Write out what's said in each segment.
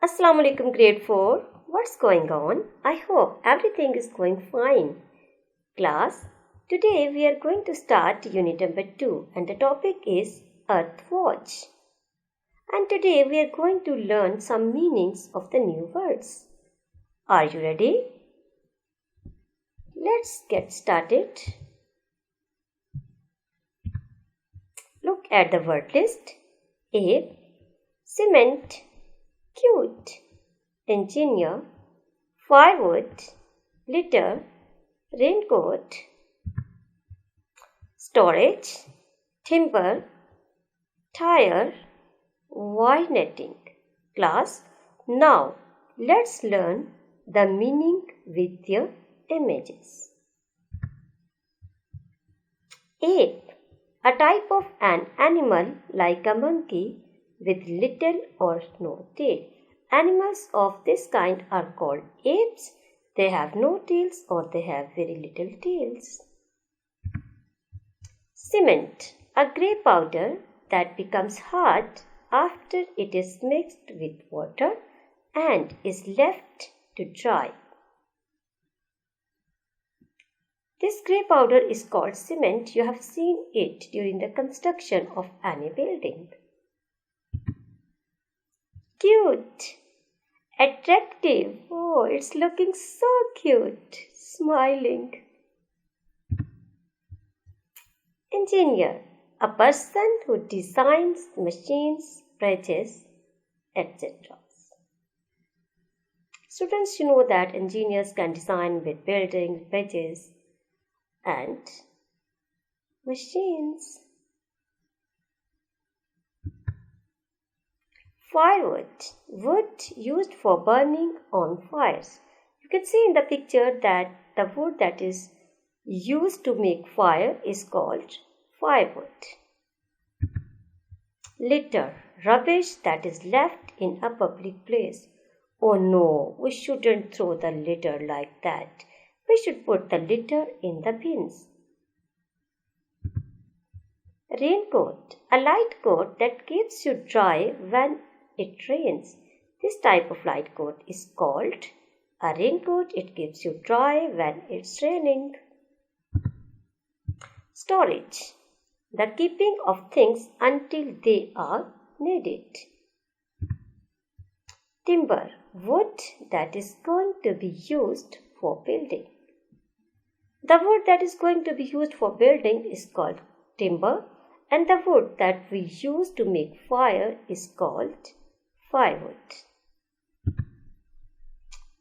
Assalamu alaikum grade 4. What's going on? I hope everything is going fine. Class, today we are going to start unit number 2 and the topic is Earth Watch. And today we are going to learn some meanings of the new words. Are you ready? Let's get started. Look at the word list. Ape, cement, cute, engineer, firewood, litter, raincoat, storage, timber, tire, wire netting. Class, now let's learn the meaning with your images. Ape, a type of an animal like a monkey with little or no tail. Animals of this kind are called apes. They have no tails or they have very little tails. Cement, a grey powder that becomes hard after it is mixed with water and is left to dry. This grey powder is called cement. You have seen it during the construction of any building. Cute, attractive. Oh, it's looking so cute, smiling. Engineer, a person who designs machines, bridges, etc. Students, you know that engineers can design with buildings, bridges, and machines. Firewood, wood used for burning on fires. You can see in the picture that the wood that is used to make fire is called firewood. Litter, rubbish that is left in a public place. Oh no, we shouldn't throw the litter like that. We should put the litter in the bins. Raincoat, a light coat that keeps you dry when it rains. This type of light coat is called a raincoat. It keeps you dry when it's raining. Storage, the keeping of things until they are needed. Timber, wood that is going to be used for building. The wood that is going to be used for building is called timber, and the wood that we use to make fire is called firewood.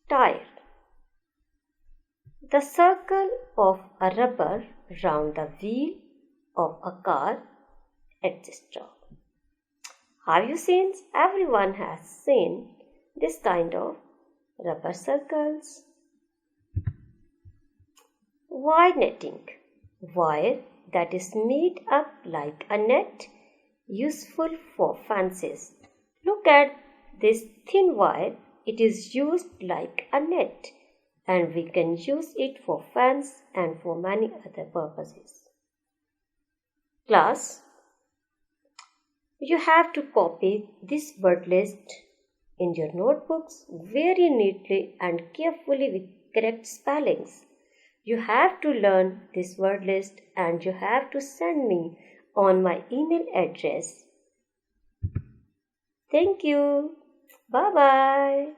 Tire, the circle of a rubber round the wheel of a car, etc. Have you seen? Everyone has seen this kind of rubber circles. Wire netting, wire that is made up like a net, useful for fences. Look at this thin wire. It is used like a net and we can use it for fence and for many other purposes. Class, you have to copy this word list in your notebooks very neatly and carefully with correct spellings. You have to learn this word list and you have to send me on my email address. Thank you. Bye-bye.